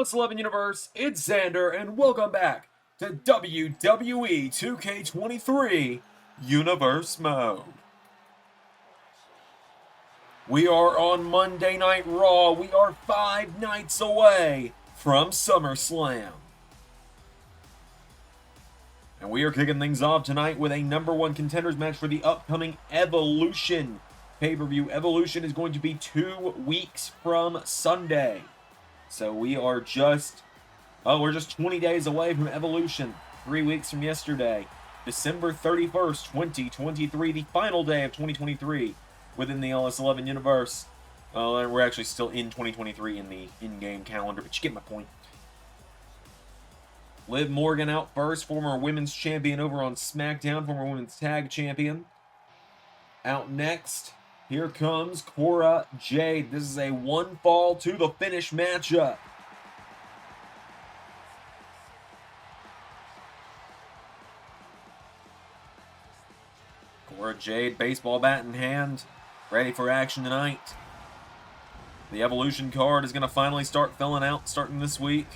LS11 Universe, it's Xander, and welcome back to WWE 2K23 Universe Mode. We are on Monday Night Raw. We are 5 nights away from SummerSlam. And we are kicking things off tonight with a #1 contenders match for the upcoming Evolution pay-per-view. Evolution is going to be 2 weeks from Sunday. So we are we're just 20 days away from Evolution. 3 weeks from yesterday. December 31st, 2023, the final day of 2023 within the LS11 universe. And we're actually still in 2023 in the in-game calendar, but you get my point. Liv Morgan out first, former women's champion over on SmackDown, former women's tag champion. Out next, here comes Cora Jade. This is a 1 fall to the finish matchup. Cora Jade, baseball bat in hand, ready for action tonight. The Evolution card is going to finally start filling out starting this week.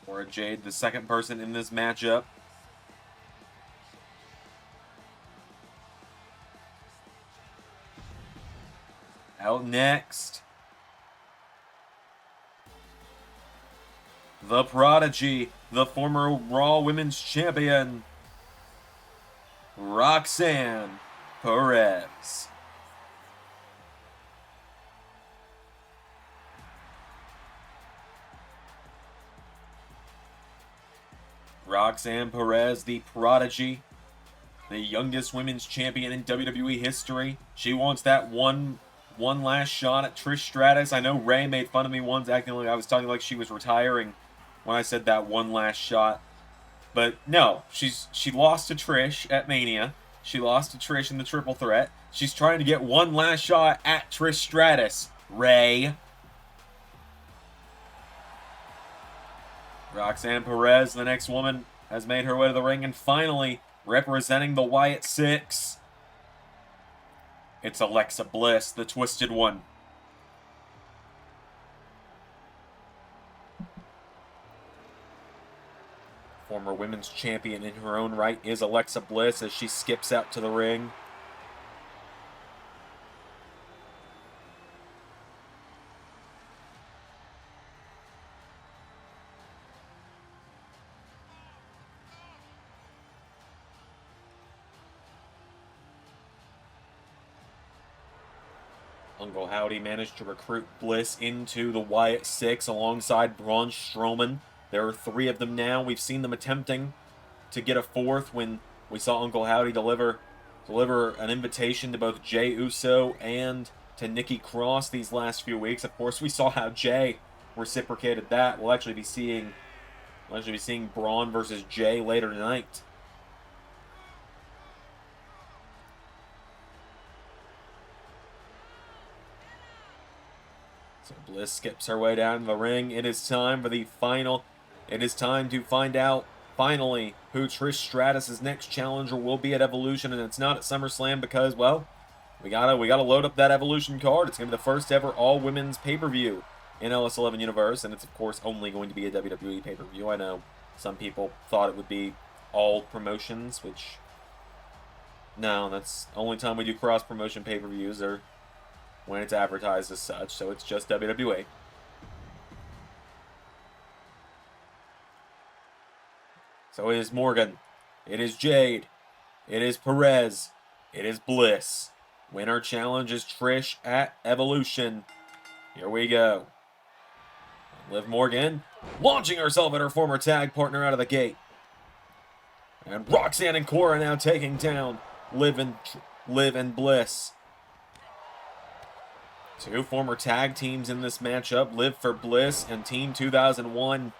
Cora Jade, the second person in this matchup. Out next, the Prodigy, the former Raw Women's Champion, Roxanne Perez. Roxanne Perez, the Prodigy, the youngest women's champion in WWE history. She wants that one last shot at Trish Stratus. I know Ray made fun of me once, acting like I was talking like she was retiring when I said that one last shot. But no, she lost to Trish at Mania. She lost to Trish in the triple threat. She's trying to get one last shot at Trish Stratus, Ray. Roxanne Perez, the next woman, has made her way to the ring, and finally, representing the Wyatt Six, it's Alexa Bliss, the Twisted One. Former women's champion in her own right is Alexa Bliss as she skips out to the ring. Uncle Howdy managed to recruit Bliss into the Wyatt Six alongside Braun Strowman. There are 3 of them now. We've seen them attempting to get a 4th when we saw Uncle Howdy deliver an invitation to both Jey Uso and to Nikki Cross these last few weeks. Of course, we saw how Jey reciprocated that. We'll actually be seeing Braun versus Jey later tonight. So Bliss skips her way down the ring. It is time for the final. It is time to find out, finally, who Trish Stratus' next challenger will be at Evolution, and it's not at SummerSlam because, well, we gotta load up that Evolution card. It's gonna be the first ever all-women's pay-per-view in LS11 Universe, and it's, of course, only going to be a WWE pay-per-view. I know some people thought it would be all promotions, which, no, that's the only time we do cross-promotion pay-per-views, or when it's advertised as such, so it's just WWE. So it is Morgan, it is Jade, it is Perez, it is Bliss. Winner challenges Trish at Evolution. Here we go. Liv Morgan launching herself at her former tag partner out of the gate. And Roxanne and Cora now taking down Liv and Bliss. 2 former tag teams in this matchup. Liv for Bliss and Team 2001.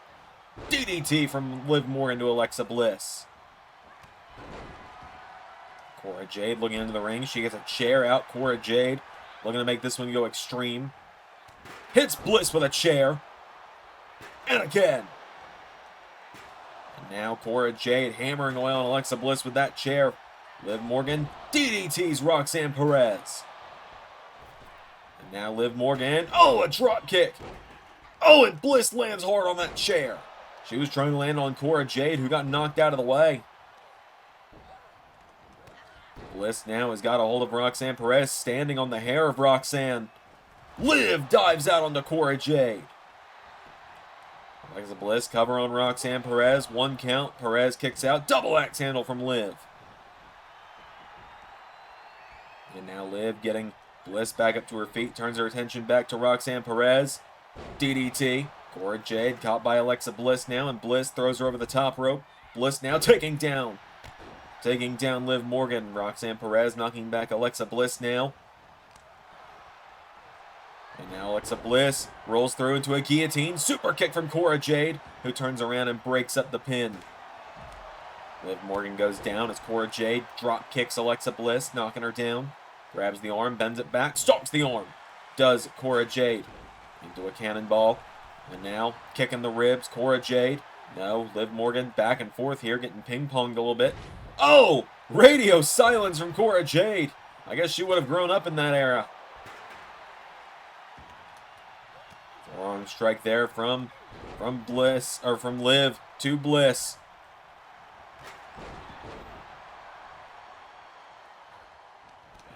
DDT from Liv Morgan to Alexa Bliss. Cora Jade looking into the ring. She gets a chair out. Cora Jade looking to make this one go extreme. Hits Bliss with a chair. And again. And now Cora Jade hammering away on Alexa Bliss with that chair. Liv Morgan DDTs Roxanne Perez. And now Liv Morgan. Oh, a drop kick. Oh, and Bliss lands hard on that chair. She was trying to land on Cora Jade, who got knocked out of the way. Bliss now has got a hold of Roxanne Perez, standing on the hair of Roxanne. Liv dives out onto Cora Jade. Alexa Bliss cover on Roxanne Perez. 1 count. Perez kicks out. Double axe handle from Liv. And now Liv getting Bliss back up to her feet. Turns her attention back to Roxanne Perez. DDT. Cora Jade caught by Alexa Bliss now. And Bliss throws her over the top rope. Bliss now taking down Liv Morgan. Roxanne Perez knocking back Alexa Bliss now. And now Alexa Bliss rolls through into a guillotine. Super kick from Cora Jade, who turns around and breaks up the pin. Liv Morgan goes down as Cora Jade drop kicks Alexa Bliss, knocking her down. Grabs the arm, bends it back, stalks the arm. Does Cora Jade into a cannonball. And now kicking the ribs, Cora Jade. No, Liv Morgan back and forth here, getting ping-ponged a little bit. Oh! Radio silence from Cora Jade. I guess she would have grown up in that era. Wrong strike there from Bliss, or from Liv to Bliss.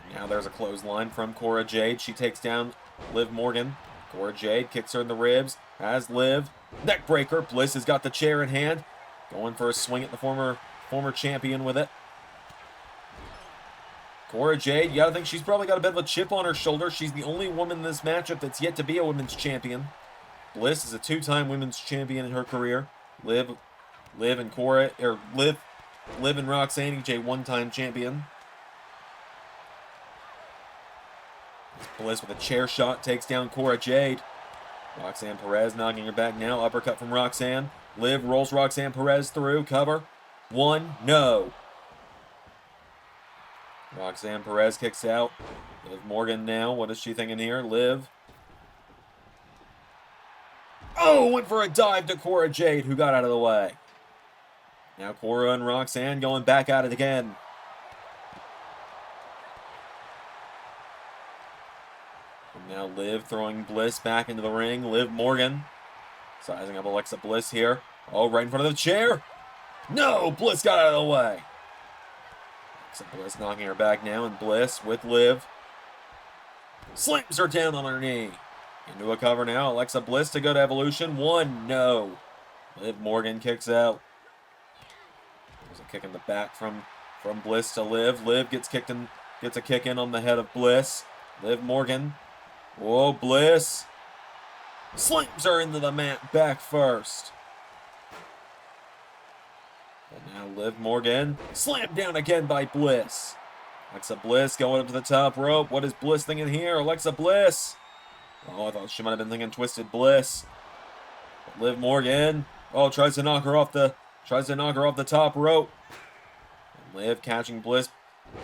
And now there's a clothesline from Cora Jade. She takes down Liv Morgan. Cora Jade kicks her in the ribs. Has Liv. Neck breaker. Bliss has got the chair in hand. Going for a swing at the former champion with it. Cora Jade, you gotta think she's probably got a bit of a chip on her shoulder. She's the only woman in this matchup that's yet to be a women's champion. Bliss is a 2-time women's champion in her career. Liv and Cora, or Liv and Roxanne, each a 1-time champion. Bliss with a chair shot takes down Cora Jade. Roxanne Perez knocking her back now. Uppercut from Roxanne. Liv rolls Roxanne Perez through. Cover. 1. No. Roxanne Perez kicks out. Liv Morgan now. What is she thinking here? Liv. Oh, went for a dive to Cora Jade, who got out of the way. Now Cora and Roxanne going back at it again. And now Liv throwing Bliss back into the ring. Liv Morgan sizing up Alexa Bliss here. Oh, right in front of the chair. No, Bliss got out of the way. Alexa Bliss knocking her back now, and Bliss with Liv slams her down on her knee. Into a cover now. Alexa Bliss to go to Evolution. 1. No. Liv Morgan kicks out. There's a kick in the back from Bliss to Liv. Liv gets a kick in on the head of Bliss. Liv Morgan. Whoa, Bliss slams her into the mat back first. And now Liv Morgan slammed down again by Bliss. Alexa Bliss going up to the top rope. What is Bliss thinking here? Alexa Bliss. Oh, I thought she might have been thinking Twisted Bliss. But Liv Morgan. Oh, tries to knock her off the top rope. And Liv catching Bliss.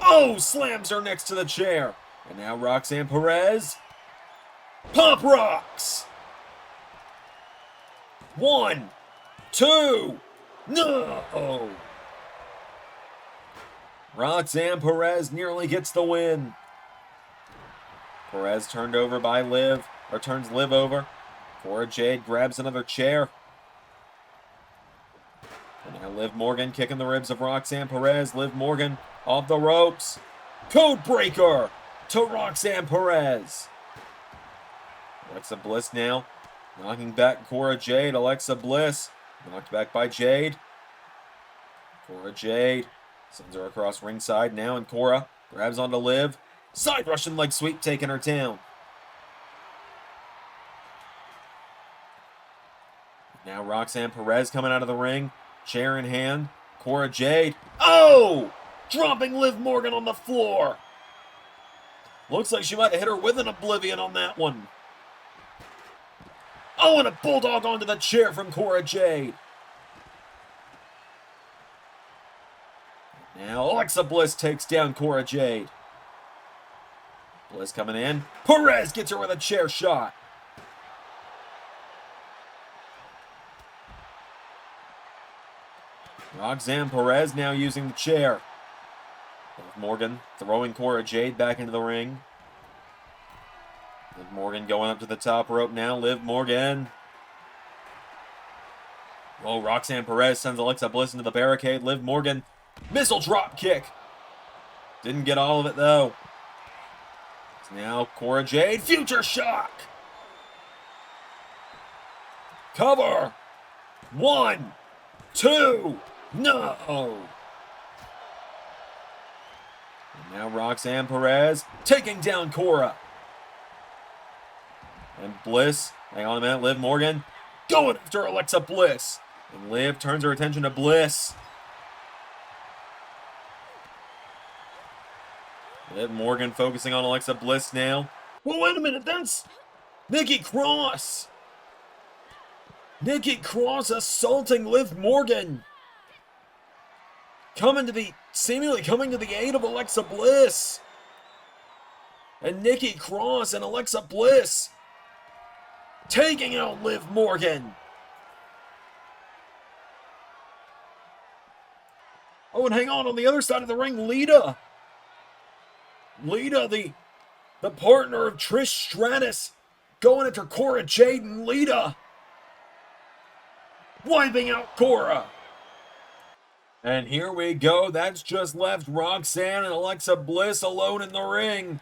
Oh, slams her next to the chair. And now Roxanne Perez. Pop rocks. 1, 2. No. Roxanne Perez nearly gets the win. Perez turned over by Liv, or turns Liv over. Cora Jade grabs another chair. And now Liv Morgan kicking the ribs of Roxanne Perez. Liv Morgan off the ropes. Code breaker to Roxanne Perez. Alexa Bliss now knocking back Cora Jade. Alexa Bliss knocked back by Jade. Cora Jade sends her across ringside now, and Cora grabs onto Liv. Side Russian leg sweep taking her down. Now Roxanne Perez coming out of the ring. Chair in hand. Cora Jade. Oh! Dropping Liv Morgan on the floor. Looks like she might have hit her with an Oblivion on that one. Oh, and a bulldog onto the chair from Cora Jade. Now Alexa Bliss takes down Cora Jade. Bliss coming in. Perez gets her with a chair shot. Roxanne Perez now using the chair. Morgan throwing Cora Jade back into the ring. Liv Morgan going up to the top rope now. Liv Morgan. Oh, Roxanne Perez sends Alexa Bliss into the barricade. Liv Morgan. Missile drop kick. Didn't get all of it though. It's now Cora Jade. Future shock. Cover. 1, 2. No. And now Roxanne Perez taking down Cora. And Bliss, hang on a minute, Liv Morgan going after Alexa Bliss. And Liv turns her attention to Bliss. Liv Morgan focusing on Alexa Bliss now. Well, wait a minute, that's Nikki Cross. Nikki Cross assaulting Liv Morgan. Seemingly coming to the aid of Alexa Bliss. And Nikki Cross and Alexa Bliss taking out Liv Morgan. Oh, and hang on the other side of the ring, Lita. Lita, the partner of Trish Stratus, going after Cora Jade, and Lita wiping out Cora. And here we go. That's just left Roxanne and Alexa Bliss alone in the ring.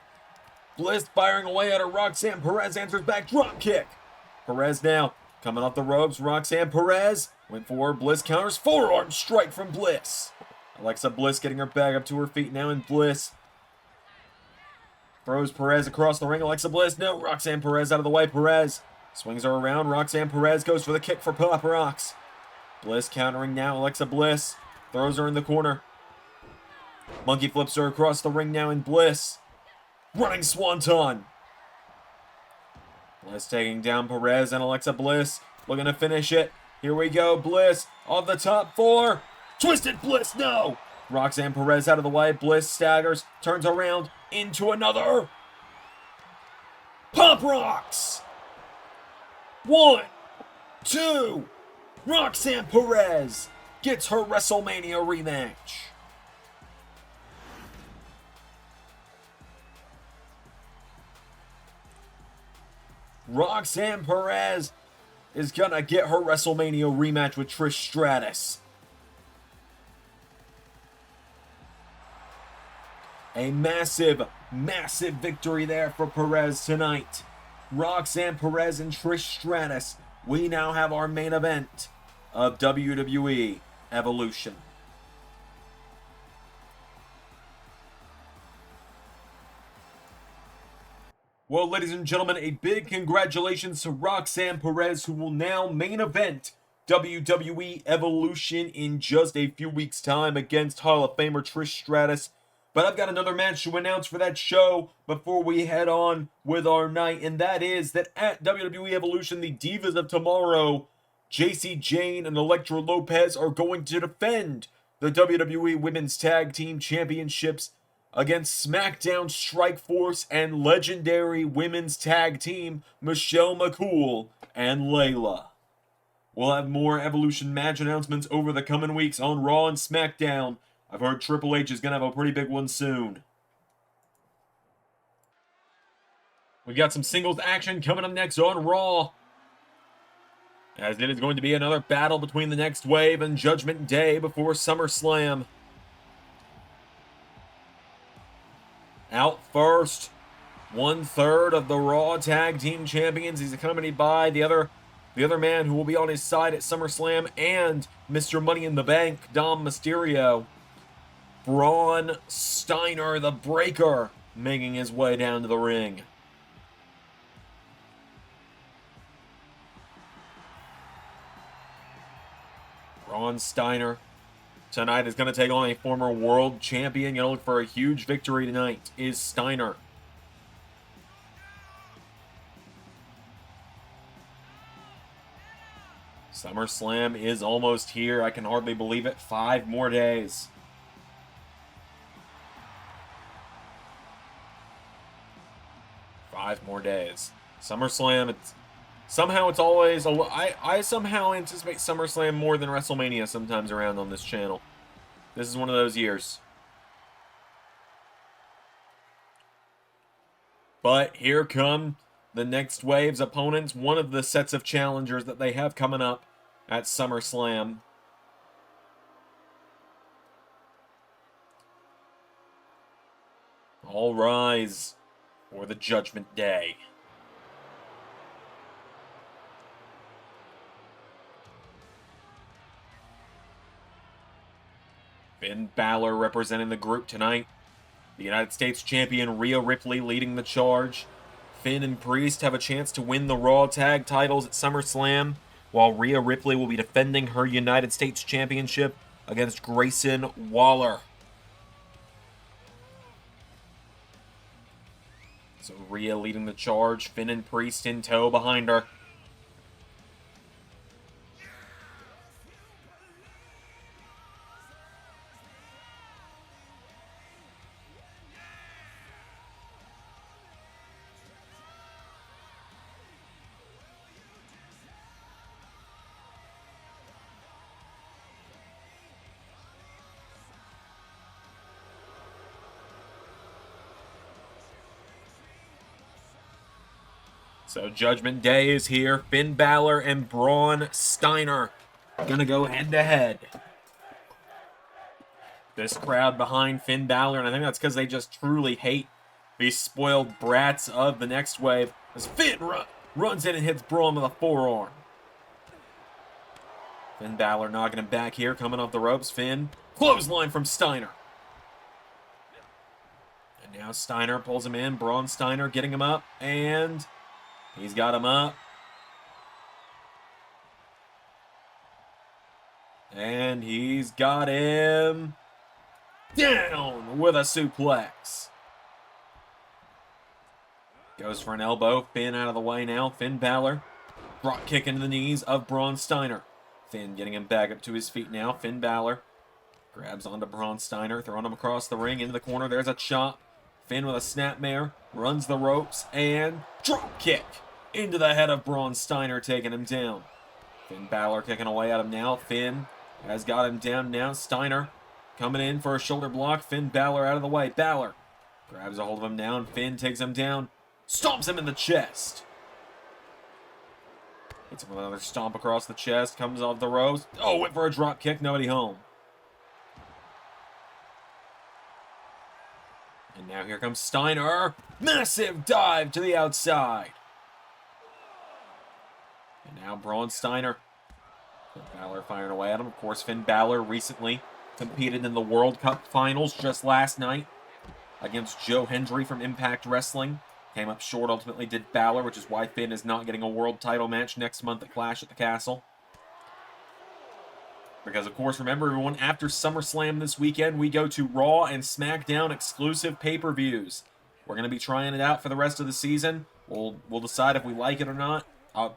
Bliss firing away at her. Roxanne Perez answers back. Drop kick. Perez now coming off the ropes. Roxanne Perez went forward. Bliss counters. Forearm strike from Bliss. Alexa Bliss getting her back up to her feet now, and Bliss throws Perez across the ring. Alexa Bliss. No. Roxanne Perez out of the way. Perez swings her around. Roxanne Perez goes for the kick for Pop Rocks. Bliss countering now. Alexa Bliss throws her in the corner. Monkey flips her across the ring now, and Bliss running swanton. Bliss taking down Perez, and Alexa Bliss looking to finish it. Here we go. Bliss off the top 4. Twisted Bliss, no! Roxanne Perez out of the way. Bliss staggers, turns around into another. Pop Rocks! 1, 2. Roxanne Perez gets her WrestleMania rematch. Roxanne Perez is gonna get her WrestleMania rematch with Trish Stratus. A massive, massive victory there for Perez tonight. Roxanne Perez and Trish Stratus. We now have our main event of WWE Evolution. Well, ladies and gentlemen, a big congratulations to Roxanne Perez, who will now main event WWE Evolution in just a few weeks' time against Hall of Famer Trish Stratus. But I've got another match to announce for that show before we head on with our night, and that is that at WWE Evolution, the Divas of Tomorrow, JC Jane and Elektra Lopez, are going to defend the WWE Women's Tag Team Championships against SmackDown Strikeforce and legendary Women's Tag Team Michelle McCool and Layla. We'll have more Evolution match announcements over the coming weeks on Raw and SmackDown. I've heard Triple H is going to have a pretty big one soon. We've got some singles action coming up next on Raw, as it is going to be another battle between the Next Wave and Judgment Day before SummerSlam. Out first, 1/3 of the Raw Tag Team Champions. He's accompanied by the other man who will be on his side at SummerSlam and Mr. Money in the Bank, Dom Mysterio. Braun Steiner, the Breaker, making his way down to the ring. Braun Steiner tonight is going to take on a former world champion. Going to look for a huge victory tonight is Steiner. SummerSlam is almost here. I can hardly believe it. 5 more days. 5 more days. SummerSlam, somehow it's always... I somehow anticipate SummerSlam more than WrestleMania sometimes around on this channel. This is one of those years. But here come the next wave's opponents. One of the sets of challengers that they have coming up at SummerSlam. All rise for the Judgment Day. Finn Balor representing the group tonight. The United States Champion Rhea Ripley leading the charge. Finn and Priest have a chance to win the Raw Tag titles at SummerSlam, while Rhea Ripley will be defending her United States Championship against Grayson Waller. So Rhea leading the charge, Finn and Priest in tow behind her. So Judgment Day is here. Finn Balor and Braun Steiner gonna go head-to-head. This crowd behind Finn Balor, and I think that's because they just truly hate these spoiled brats of the next wave, as Finn runs in and hits Braun with a forearm. Finn Balor knocking him back here, coming off the ropes. Finn, clothesline from Steiner. And now Steiner pulls him in. Braun Steiner getting him up, and he's got him up. And he's got him down with a suplex. Goes for an elbow. Finn out of the way now. Finn Balor. Drop kick into the knees of Braun Steiner. Finn getting him back up to his feet now. Finn Balor grabs onto Braun Steiner, throwing him across the ring into the corner. There's a chop. Finn with a snapmare. Runs the ropes and drop kick into the head of Braun Steiner, taking him down. Finn Balor kicking away at him now. Finn has got him down now. Steiner coming in for a shoulder block. Finn Balor out of the way. Balor grabs a hold of him down. Finn takes him down. Stomps him in the chest. Hits him with another stomp across the chest. Comes off the ropes. Oh, went for a drop kick. Nobody home. And now here comes Steiner. Massive dive to the outside. And now Braun Steiner. Finn Balor firing away at him. Of course, Finn Balor recently competed in the World Cup Finals just last night against Joe Hendry from Impact Wrestling. Came up short, ultimately did Balor, which is why Finn is not getting a world title match next month at Clash at the Castle. Because, of course, remember, everyone, after SummerSlam this weekend, we go to Raw and SmackDown exclusive pay-per-views. We're going to be trying it out for the rest of the season. We'll decide if we like it or not.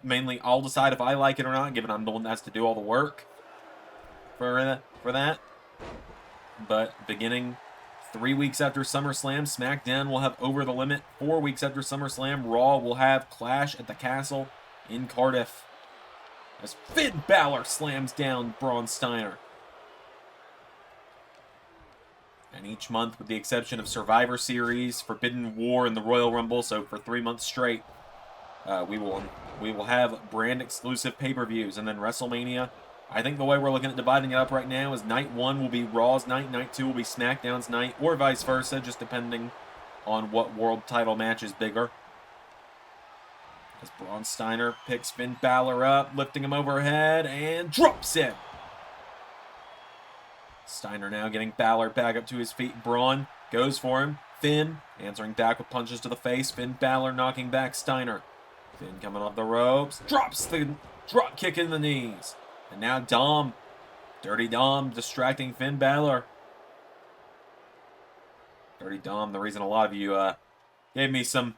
Mainly, I'll decide if I like it or not, given I'm the one that has to do all the work for that. But beginning 3 weeks after SummerSlam, SmackDown will have Over the Limit. 4 weeks after SummerSlam, Raw will have Clash at the Castle in Cardiff. As Finn Balor slams down Braun Steiner. And each month, with the exception of Survivor Series, Forbidden War, and the Royal Rumble, so for 3 months straight, we will have brand exclusive pay-per-views. And then WrestleMania, I think the way we're looking at dividing it up right now is night 1 will be Raw's night, night 2 will be SmackDown's night, or vice versa, just depending on what world title match is bigger. As Braun Steiner picks Finn Balor up, lifting him overhead, and drops him. Steiner now getting Balor back up to his feet. Braun goes for him. Finn answering back with punches to the face. Finn Balor knocking back Steiner. Finn coming off the ropes. Drops the drop kick in the knees. And now Dom, Dirty Dom, distracting Finn Balor. Dirty Dom, the reason a lot of you gave me some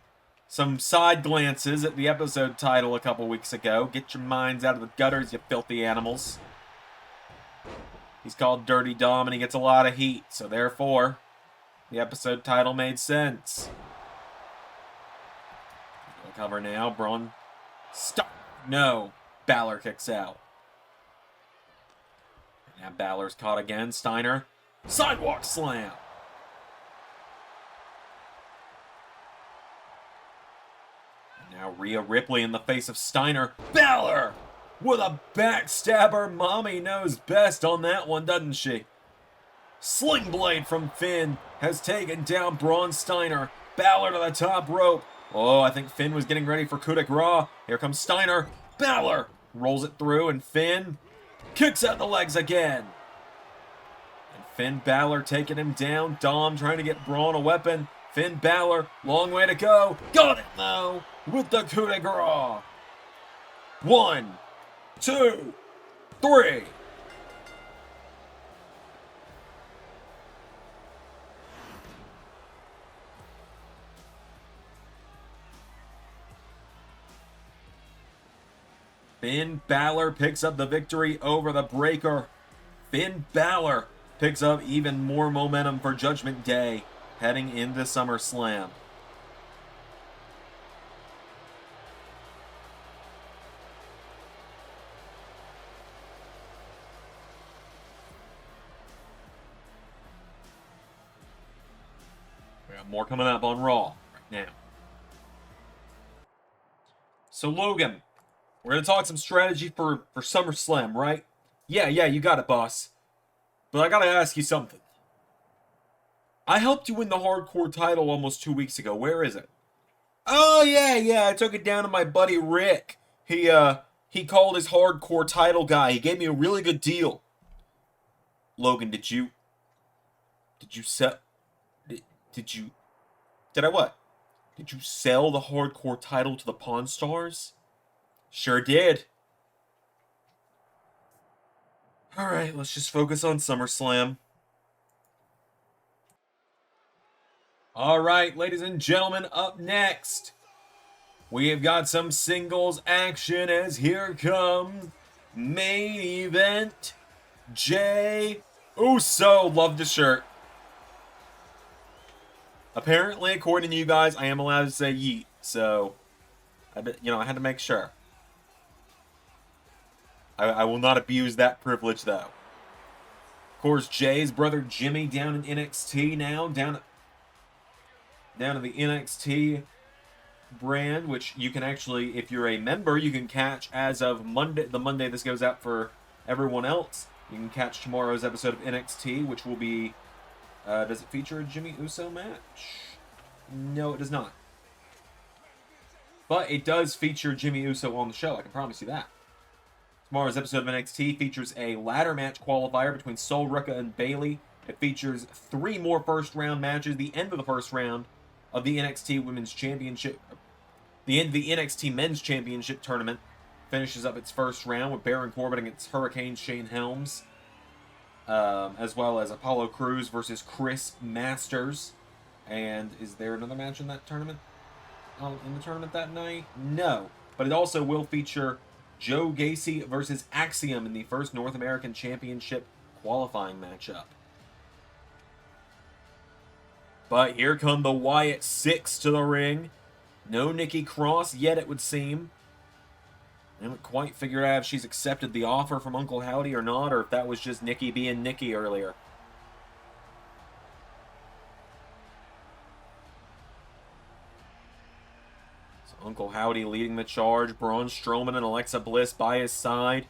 side glances at the episode title a couple weeks ago. Get your minds out of the gutters, you filthy animals. He's called Dirty Dom, and he gets a lot of heat, so therefore, the episode title made sense. cover now. Braun. Stop. No. Balor kicks out. Now Balor's caught again. Steiner. Sidewalk slam. And now Rhea Ripley in the face of Steiner. Balor with a backstabber. Mommy knows best on that one, doesn't she? Sling blade from Finn has taken down Braun Steiner. Balor to the top rope. Oh, I think Finn was getting ready for coup de grace. Here comes Steiner. Balor rolls it through, and Finn kicks out the legs again. And Finn Balor taking him down. Dom trying to get Braun a weapon. Finn Balor, long way to go. Got it though with the coup de grace. 1, 2, 3. Finn Balor picks up the victory over the Breaker. Finn Balor picks up even more momentum for Judgment Day heading into SummerSlam. We got more coming up on Raw right now. So Logan, we're going to talk some strategy for SummerSlam, right? Yeah, you got it, boss. But I got to ask you something. I helped you win the hardcore title almost 2 weeks ago. Where is it? Oh, yeah, I took it down to my buddy Rick. He called his hardcore title guy. He gave me a really good deal. Logan, did I what? Did you sell the hardcore title to the Pawn Stars? Sure did. Alright, let's just focus on SummerSlam. Alright, ladies and gentlemen, up next, we have got some singles action as here comes main event. Jey Uso, love the shirt. Apparently, according to you guys, I am allowed to say yeet, so I had to make sure. I will not abuse that privilege, though. Of course, Jay's brother Jimmy down in NXT now, down to the NXT brand, which you can actually, if you're a member, you can catch as of Monday. The Monday this goes out for everyone else. You can catch tomorrow's episode of NXT, which will be. Does it feature a Jimmy Uso match? No, it does not. But it does feature Jimmy Uso on the show. I can promise you that. Tomorrow's episode of NXT features a ladder match qualifier between Sol Ruka and Bayley. It features 3 more first-round matches. The end of the first round of the NXT Women's Championship. The end of the NXT Men's Championship tournament finishes up its first round with Baron Corbin against Hurricane Shane Helms. As well as Apollo Crews versus Chris Masters. And is there another match in that tournament? In the tournament that night? No. But it also will feature Joe Gacy versus Axiom in the first North American Championship qualifying matchup. But here come the Wyatt Six to the ring. No Nikki Cross yet, it would seem. I haven't quite figured out if she's accepted the offer from Uncle Howdy or not, or if that was just Nikki being Nikki earlier. So Uncle Howdy leading the charge. Braun Strowman and Alexa Bliss by his side.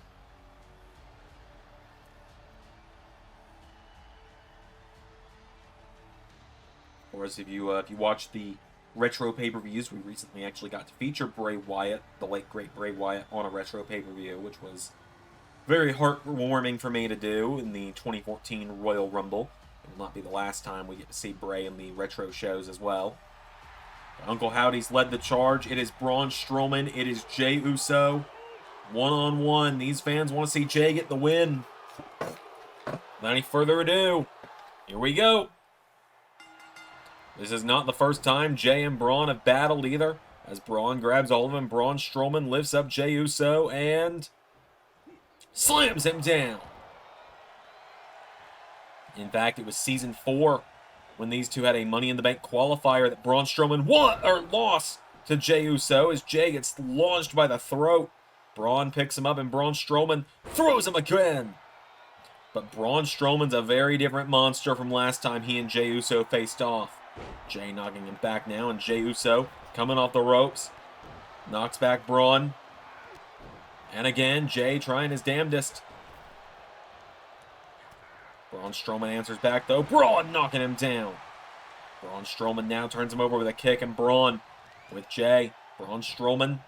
Of course, if you watch the retro pay-per-views, we recently actually got to feature Bray Wyatt, the late great Bray Wyatt, on a retro pay-per-view, which was very heartwarming for me to do in the 2014 Royal Rumble. It will not be the last time we get to see Bray in the retro shows as well. But Uncle Howdy's led the charge. It is Braun Strowman. It is Jey Uso. One-on-one. These fans want to see Jey get the win. Without any further ado, here we go. This is not the first time Jey and Braun have battled either. As Braun grabs all of him, Braun Strowman lifts up Jey Uso and slams him down. In fact, it was season 4 when these two had a Money in the Bank qualifier that Braun Strowman won or lost to Jey Uso as Jey gets launched by the throat. Braun picks him up and Braun Strowman throws him again. But Braun Strowman's a very different monster from last time he and Jey Uso faced off. Jey knocking him back now, and Jey Uso coming off the ropes. Knocks back Braun. And again, Jey trying his damnedest. Braun Strowman answers back though. Braun knocking him down. Braun Strowman now turns him over with a kick, and Braun with Jey. Braun Strowman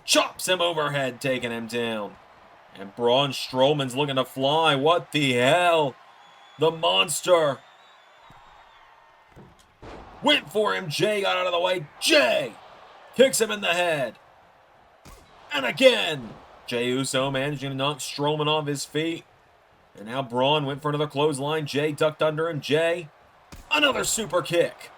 chops him overhead, taking him down. And Braun Strowman's looking to fly. What the hell? The monster went for him. Jey got out of the way. Jey kicks him in the head. And again, Jey Uso managing to knock Strowman off his feet. And now Braun went for another clothesline. Jey ducked under him. Jey, another super kick.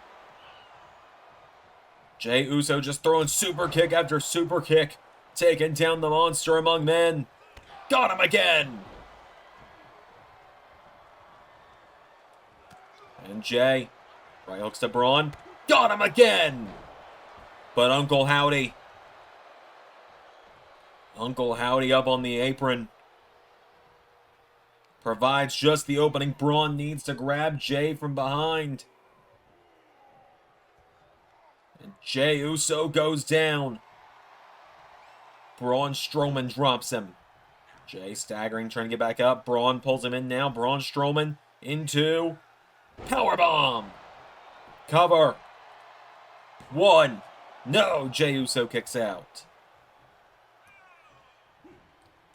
Jey Uso just throwing super kick after super kick, taking down the monster among men. Got him again. And Jey right hooks to Braun. Got him again. But Uncle Howdy up on the apron provides just the opening Braun needs to grab Jey from behind. And Jey Uso goes down. Braun Strowman drops him. Jey staggering, trying to get back up. Braun pulls him in now. Braun Strowman into powerbomb. Cover. One. No, Jey Uso kicks out.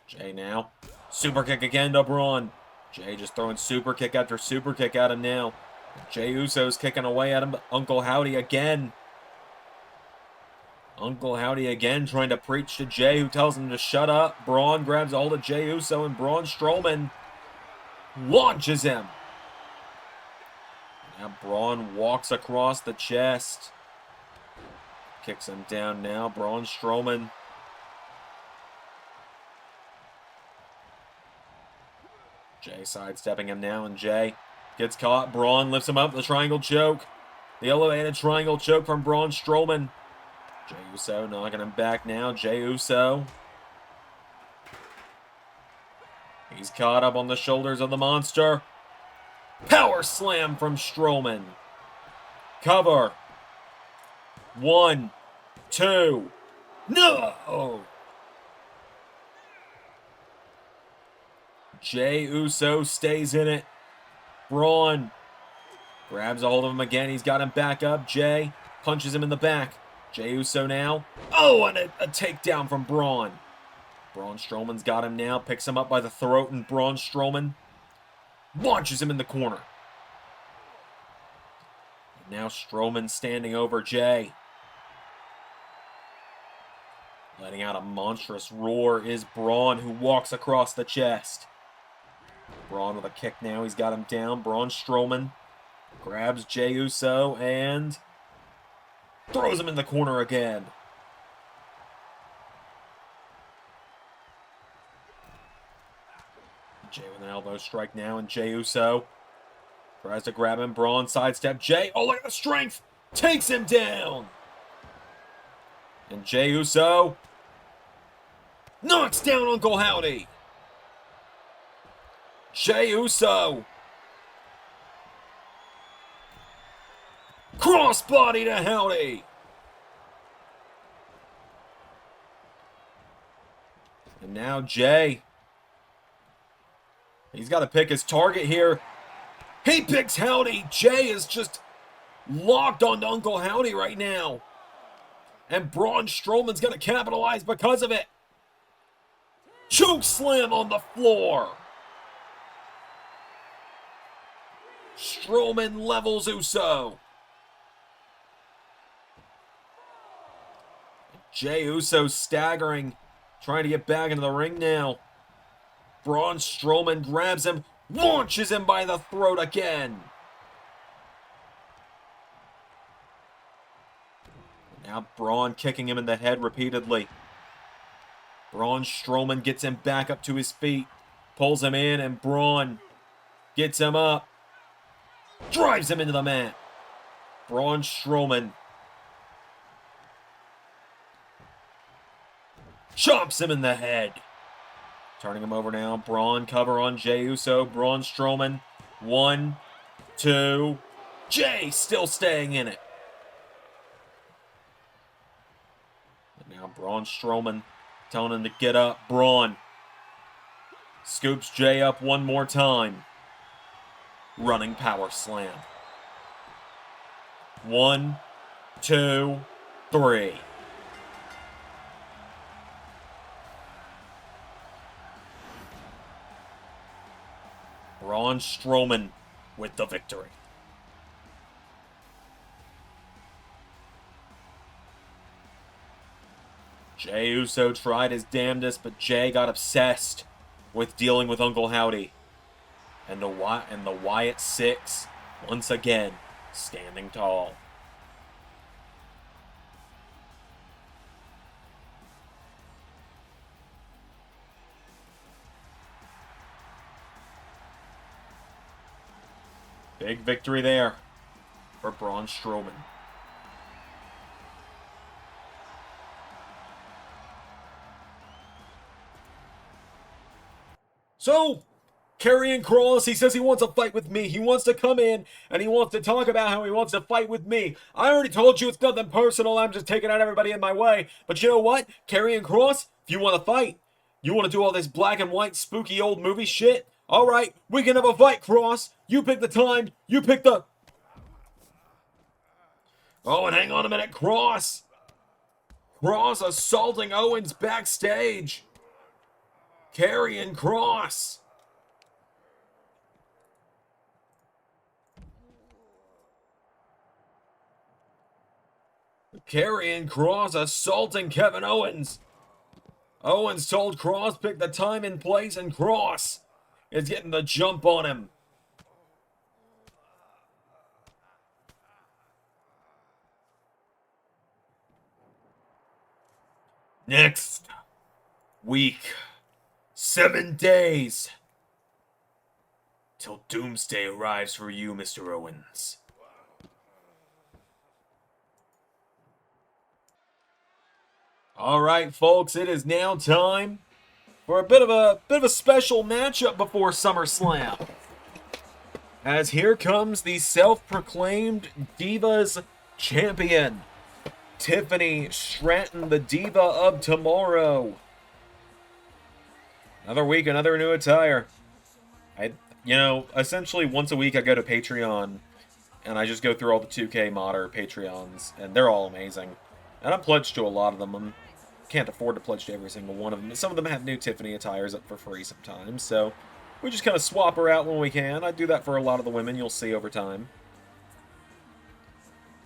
Jey now. Super kick again to Braun. Jey just throwing super kick after super kick at him now. Jey Uso's kicking away at him. Uncle Howdy again. Uncle Howdy again trying to preach to Jey, who tells him to shut up. Braun grabs a hold of Jey Uso, and Braun Strowman launches him. Now Braun walks across the chest. Kicks him down now. Braun Strowman. Jey sidestepping him now, and Jey gets caught. Braun lifts him up. The triangle choke. The elevated triangle choke from Braun Strowman. Jey Uso knocking him back now. Jey Uso. He's caught up on the shoulders of the monster. Power slam from Strowman. Cover. 1, 2. No! Jey Uso stays in it. Braun grabs a hold of him again. He's got him back up. Jey punches him in the back. Jey Uso now. Oh, and a takedown from Braun. Braun Strowman's got him now. Picks him up by the throat, and Braun Strowman launches him in the corner. And now Strowman standing over Jey. Letting out a monstrous roar is Braun, who walks across the chest. Braun with a kick now. He's got him down. Braun Strowman grabs Jey Uso and throws him in the corner again. Jey with an elbow strike now, and Jey Uso tries to grab him. Braun sidestep. Jey, oh, look at the strength! Takes him down! And Jey Uso knocks down Uncle Howdy. Jey Uso. Crossbody to Howdy. And now Jey. He's got to pick his target here. He picks Howdy. Jey is just locked onto Uncle Howdy right now. And Braun Strowman's going to capitalize because of it. Choke slam on the floor. Strowman levels Uso. Jey Uso staggering, trying to get back into the ring now. Braun Strowman grabs him, launches him by the throat again. Now Braun kicking him in the head repeatedly. Braun Strowman gets him back up to his feet, pulls him in, and Braun gets him up, drives him into the mat. Braun Strowman Chomps him in the head. Turning him over now. Braun cover on Jey Uso. Braun Strowman. 1, 2. Jey still staying in it. And now Braun Strowman telling him to get up. Braun scoops Jey up one more time. Running power slam. 1, 2, 3. Braun Strowman with the victory. Jey Uso tried his damnedest, but Jey got obsessed with dealing with Uncle Howdy. And the Wyatt Six, once again, standing tall. Big victory there for Braun Strowman. So, Karrion Kross, he says he wants a fight with me. He wants to come in and he wants to talk about how he wants to fight with me. I already told you it's nothing personal. I'm just taking out everybody in my way. But you know what? Karrion Kross, if you want to fight, you want to do all this black and white spooky old movie shit? All right, we can have a fight, Kross. You pick the time. You pick the... Oh, and hang on a minute, Kross. Kross assaulting Owens backstage. Karrion Kross. Karrion Kross assaulting Kevin Owens. Owens told Kross pick the time and place, and Kross is getting the jump on him. Next week, 7 days till Doomsday arrives for you, Mr. Owens. All right, folks, it is now time for a bit of a special matchup before SummerSlam. As here comes the self-proclaimed Divas Champion, Tiffany Stratton, the Diva of Tomorrow. Another week, another new attire. Essentially once a week I go to Patreon and I just go through all the 2K modder Patreons, and they're all amazing. And I'm pledged to a lot of them. I can't afford to pledge to every single one of them. Some of them have new Tiffany attires up for free sometimes, so we just kind of swap her out when we can. I do that for a lot of the women, you'll see over time.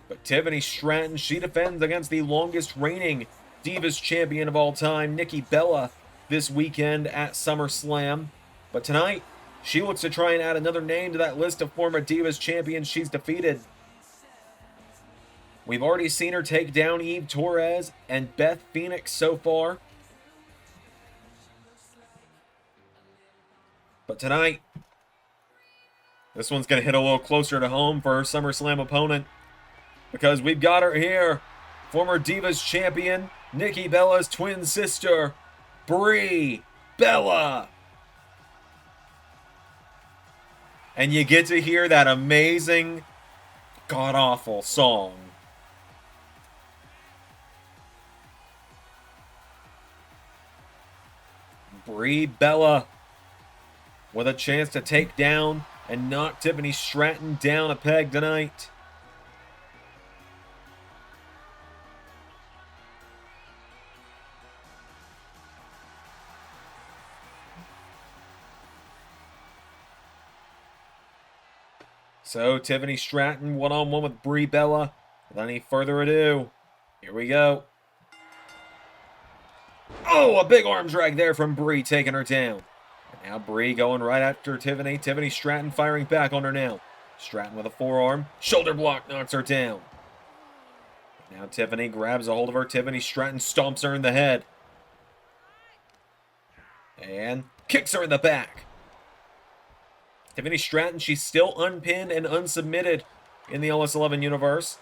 But Tiffany Stratton, she defends against the longest reigning Divas champion of all time, Brie Bella, this weekend at SummerSlam. But tonight, she looks to try and add another name to that list of former Divas champions she's defeated. We've already seen her take down Eve Torres and Beth Phoenix so far. But tonight, this one's going to hit a little closer to home for her SummerSlam opponent, because we've got her here. Former Divas champion, Brie Bella's twin sister, Brie Bella. And you get to hear that amazing, god-awful song. Brie Bella with a chance to take down and knock Tiffany Stratton down a peg tonight. So, Tiffany Stratton one-on-one with Brie Bella. Without any further ado, here we go. Oh, a big arm drag there from Brie, taking her down. And now Brie going right after Tiffany. Tiffany Stratton firing back on her now. Stratton with a forearm. Shoulder block knocks her down. Now Tiffany grabs a hold of her. Tiffany Stratton stomps her in the head. And kicks her in the back. Tiffany Stratton, she's still unpinned and unsubmitted in the LS11 universe,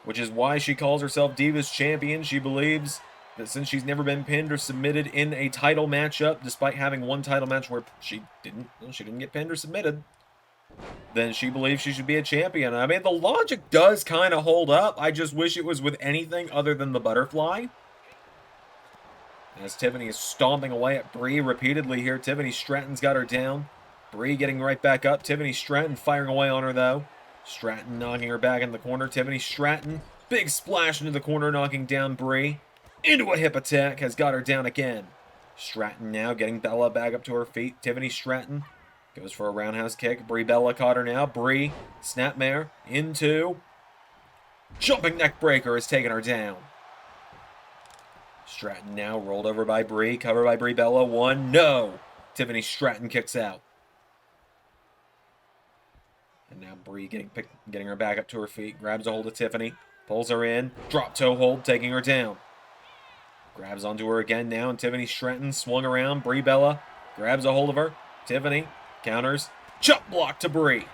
which is why she calls herself Divas Champion. She believes that since she's never been pinned or submitted in a title matchup, despite having one title match where she didn't get pinned or submitted, then she believes she should be a champion. I mean, the logic does kind of hold up. I just wish it was with anything other than the butterfly. As Tiffany is stomping away at Brie repeatedly here. Tiffany Stratton's got her down. Brie getting right back up. Tiffany Stratton firing away on her, though. Stratton knocking her back in the corner. Tiffany Stratton, big splash into the corner, knocking down Brie. Into a hip attack, has got her down again. Stratton now getting Bella back up to her feet. Tiffany Stratton goes for a roundhouse kick. Brie Bella caught her now. Brie, snapmare, into... Jumping neck breaker has taken her down. Stratton now rolled over by Brie, covered by Brie Bella. One, no! Tiffany Stratton kicks out. And now Brie getting her back up to her feet, grabs a hold of Tiffany, pulls her in, drop toe hold, taking her down. Grabs onto her again now, and Tiffany Stratton swung around. Brie Bella grabs a hold of her. Tiffany counters, chop block to Brie.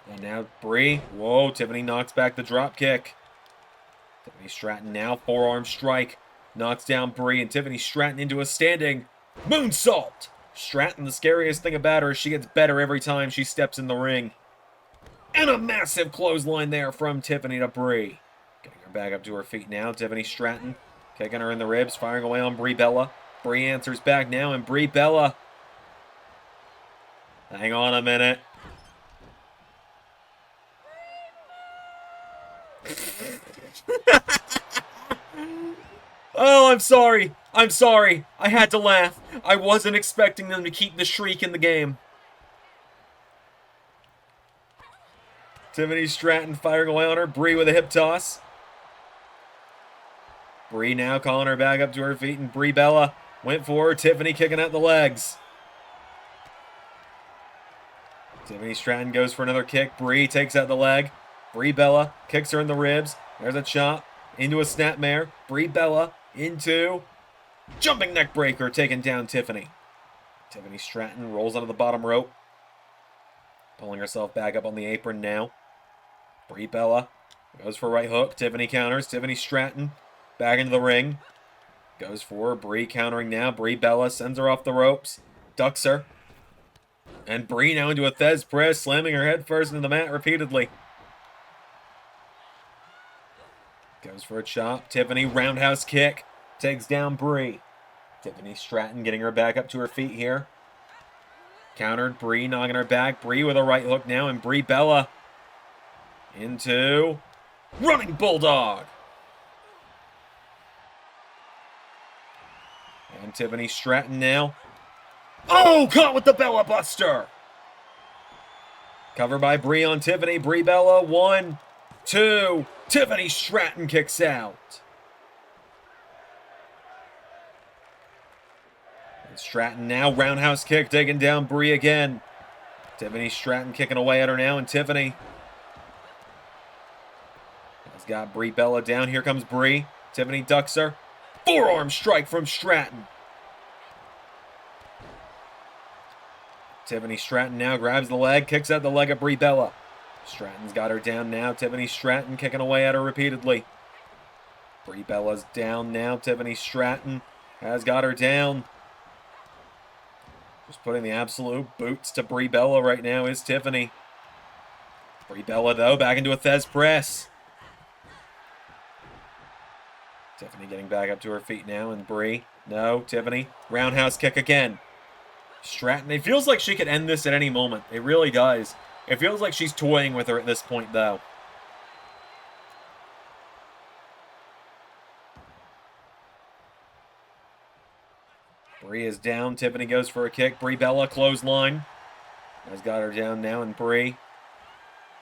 And now Brie, whoa, Tiffany knocks back the drop kick. Tiffany Stratton now, forearm strike, knocks down Brie, and Tiffany Stratton into a standing moonsault. Stratton, the scariest thing about her is she gets better every time she steps in the ring. And a massive clothesline there from Tiffany to Brie. Getting her back up to her feet now. Tiffany Stratton kicking her in the ribs, firing away on Brie Bella. Brie answers back now, and Brie Bella. Hang on a minute. Oh, I'm sorry. I'm sorry. I had to laugh. I wasn't expecting them to keep the shriek in the game. Tiffany Stratton firing away on her. Brie with a hip toss. Brie now calling her back up to her feet, and Brie Bella went for her. Tiffany kicking out the legs. Tiffany Stratton goes for another kick. Brie takes out the leg. Brie Bella kicks her in the ribs. There's a chop into a snapmare. Brie Bella into jumping neck breaker, taking down Tiffany. Tiffany Stratton rolls onto the bottom rope, pulling herself back up on the apron now. Brie Bella goes for a right hook. Tiffany counters. Tiffany Stratton back into the ring. Goes for her. Brie countering now. Brie Bella sends her off the ropes. Ducks her. And Brie now into a Thez press, slamming her head first into the mat repeatedly. Goes for a chop. Tiffany roundhouse kick. Takes down Brie. Tiffany Stratton getting her back up to her feet here. Countered. Brie knocking her back. Brie with a right hook now. And Brie Bella into running bulldog. And Tiffany Stratton now. Oh, caught with the Bella Buster. Covered by Brie on Tiffany. Brie Bella. 1, 2. Tiffany Stratton kicks out. And Stratton now. Roundhouse kick taking down Brie again. Tiffany Stratton kicking away at her now. And Tiffany has got Brie Bella down. Here comes Brie. Tiffany ducks her. Forearm strike from Stratton. Tiffany Stratton now grabs the leg, kicks out the leg of Brie Bella. Stratton's got her down now. Tiffany Stratton kicking away at her repeatedly. Brie Bella's down now. Tiffany Stratton has got her down. Just putting the absolute boots to Brie Bella right now is Tiffany. Brie Bella, though, back into a Thez press. Tiffany getting back up to her feet now, and Brie. No, Tiffany. Roundhouse kick again. Stratton. It feels like she could end this at any moment. It really does. It feels like she's toying with her at this point, though. Brie is down. Tiffany goes for a kick. Brie Bella, clothesline. Has got her down now, and Brie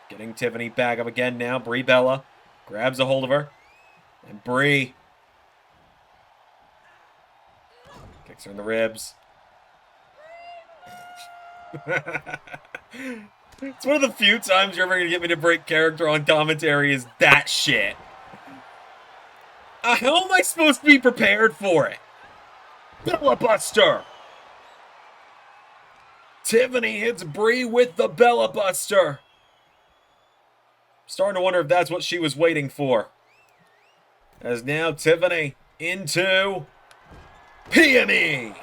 getting Tiffany back up again now. Brie Bella grabs a hold of her. And Brie kicks her in the ribs. It's one of the few times you're ever going to get me to break character on commentary is that shit. How am I supposed to be prepared for it? Bella Buster! Tiffany hits Brie with the Bella Buster. Starting to wonder if that's what she was waiting for. As now Tiffany into PME.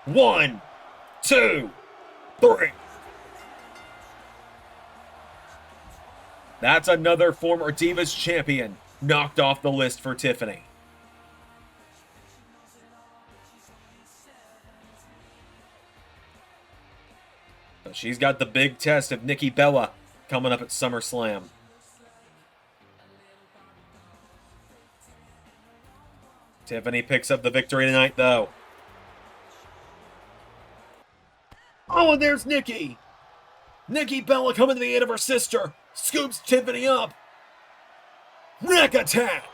1, 2, 3. That's another former Divas champion knocked off the list for Tiffany. But she's got the big test of Brie Bella coming up at SummerSlam. Tiffany picks up the victory tonight, though. Oh, and there's Nikki! Brie Bella coming to the aid of her sister. Scoops Tiffany up. Neck attack!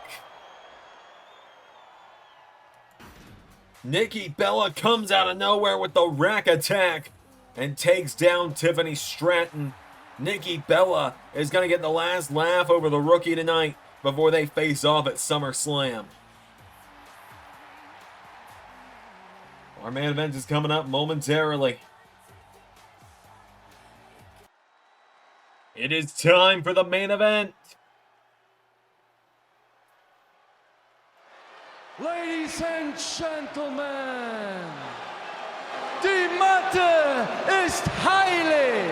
Brie Bella comes out of nowhere with the rack attack and takes down Tiffany Stratton. Brie Bella is going to get the last laugh over the rookie tonight before they face off at SummerSlam. Our main event is coming up momentarily. It is time for the main event. Ladies and gentlemen, the matter is highly.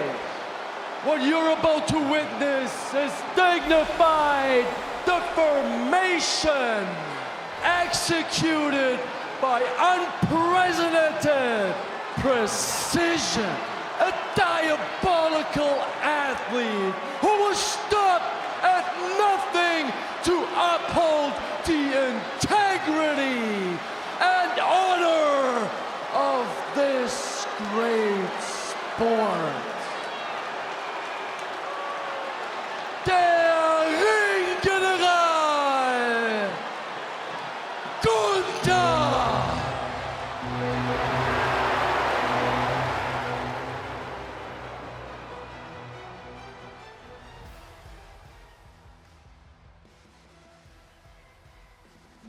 What you're about to witness is dignified deformation executed by unprecedented precision. A diabolical athlete who will stop at nothing to uphold the integrity and honor of this great sport. Der Ringgeneral Gunther!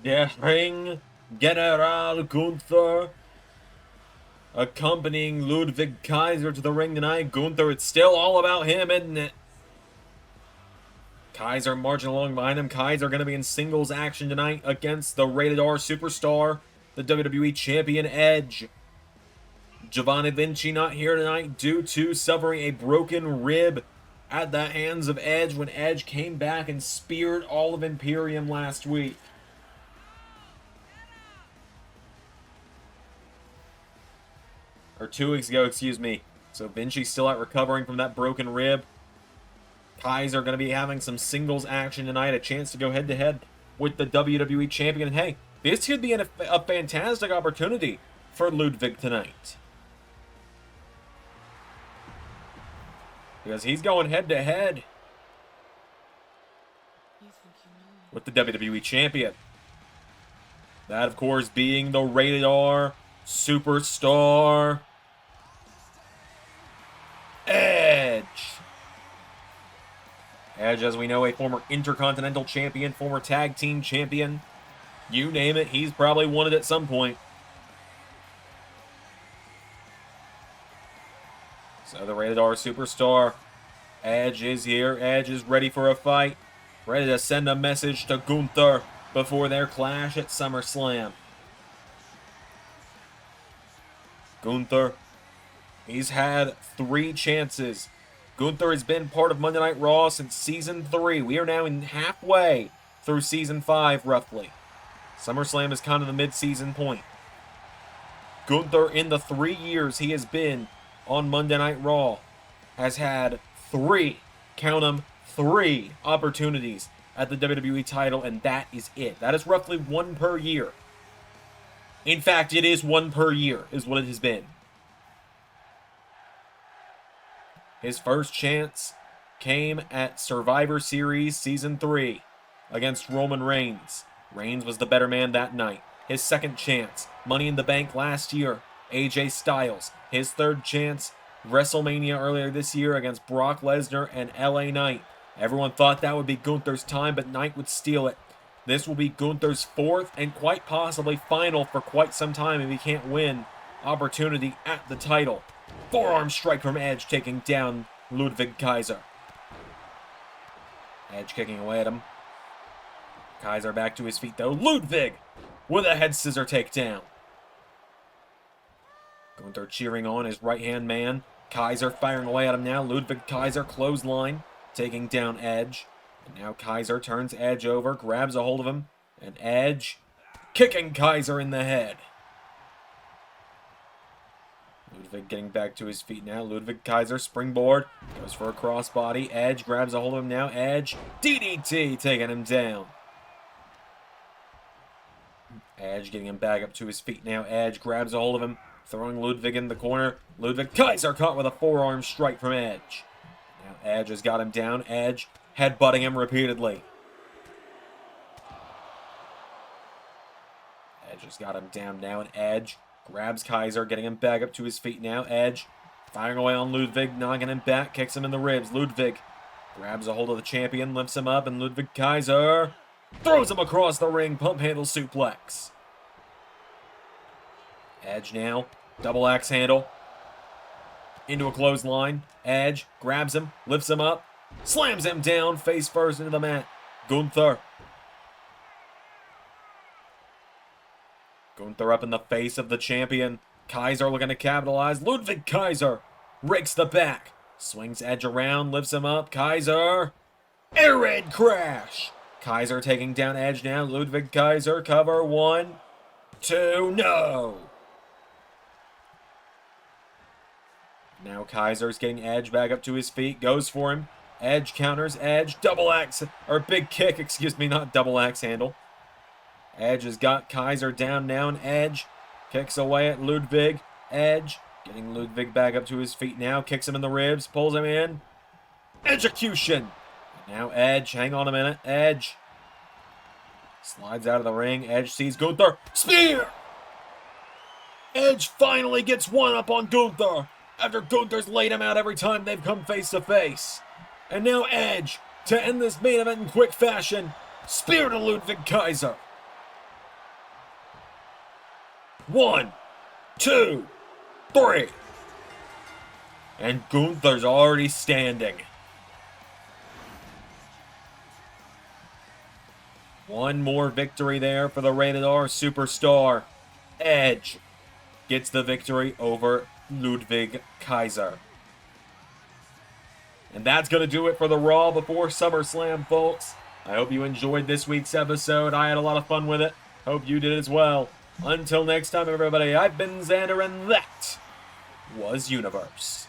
Der Ring General Gunther accompanying Ludwig Kaiser to the ring tonight. Gunther, it's still all about him, isn't it? Kaiser marching along behind him. Kaiser going to be in singles action tonight against the Rated R superstar, the WWE Champion Edge. Giovanni Vinci not here tonight due to suffering a broken rib at the hands of Edge when Edge came back and speared all of Imperium last week. Or 2 weeks ago, excuse me. So Vinci's still out recovering from that broken rib. Kaiser going to be having some singles action tonight. A chance to go head-to-head with the WWE Champion. And hey, this could be a fantastic opportunity for Ludwig tonight. Because he's going head-to-head with the WWE Champion. That, of course, being the Rated R superstar Edge. Edge, as we know, a former Intercontinental Champion, former Tag Team Champion. You name it, he's probably won it at some point. So the Rated R superstar Edge is here. Edge is ready for a fight. Ready to send a message to Gunther before their clash at SummerSlam. Gunther, he's had 3 chances. Gunther has been part of Monday Night Raw since Season 3. We are now in halfway through Season 5, roughly. SummerSlam is kind of the mid-season point. Gunther, in the 3 years he has been on Monday Night Raw, has had 3, count them, 3 opportunities at the WWE title, and that is it. That is roughly 1 per year. In fact, it is 1 per year, is what it has been. His first chance came at Survivor Series Season 3 against Roman Reigns. Reigns was the better man that night. His second chance, Money in the Bank last year, AJ Styles. His third chance, WrestleMania earlier this year against Brock Lesnar and LA Knight. Everyone thought that would be Gunther's time, but Knight would steal it. This will be Gunther's 4th and quite possibly final for quite some time if he can't win opportunity at the title. Forearm strike from Edge taking down Ludwig Kaiser. Edge kicking away at him. Kaiser back to his feet, though. Ludwig with a head scissor takedown. Gunther cheering on his right-hand man. Kaiser firing away at him now. Ludwig Kaiser clothesline, taking down Edge. And now Kaiser turns Edge over, grabs a hold of him, and Edge kicking Kaiser in the head. Ludwig getting back to his feet now. Ludwig Kaiser springboard, goes for a crossbody. Edge grabs a hold of him now. Edge DDT, taking him down. Edge getting him back up to his feet now. Edge grabs a hold of him, throwing Ludwig in the corner. Ludwig Kaiser caught with a forearm strike from Edge. Now Edge has got him down. Edge headbutting him repeatedly. Edge has got him down now, and Edge grabs Kaiser, getting him back up to his feet now. Edge firing away on Ludwig, knocking him back, kicks him in the ribs. Ludwig grabs a hold of the champion, lifts him up, and Ludwig Kaiser throws him across the ring, pump handle suplex. Edge now, double axe handle, into a clothesline. Edge grabs him, lifts him up, slams him down, face first into the mat. Gunther up in the face of the champion. Kaiser looking to capitalize. Ludwig Kaiser rakes the back, swings Edge around, lifts him up. Kaiser, air raid crash. Kaiser taking down Edge now. Ludwig Kaiser, cover. 1, 2, no. Now Kaiser's getting Edge back up to his feet, goes for him. Edge counters. Edge, double axe, or big kick, excuse me, not double axe handle. Edge has got Kaiser down now, and Edge kicks away at Ludwig. Edge getting Ludwig back up to his feet now, kicks him in the ribs, pulls him in. Execution. Now Edge, hang on a minute. Edge slides out of the ring. Edge sees Gunther. Spear! Edge finally gets one up on Gunther after Gunther's laid him out every time they've come face to face. And now Edge, to end this main event in quick fashion, spear to Ludwig Kaiser. 1, 2, 3. And Gunther's already standing. One more victory there for the Rated R Superstar. Edge gets the victory over Ludwig Kaiser. And that's going to do it for the Raw before SummerSlam, folks. I hope you enjoyed this week's episode. I had a lot of fun with it. Hope you did as well. Until next time, everybody, I've been Xander, and that was Universe.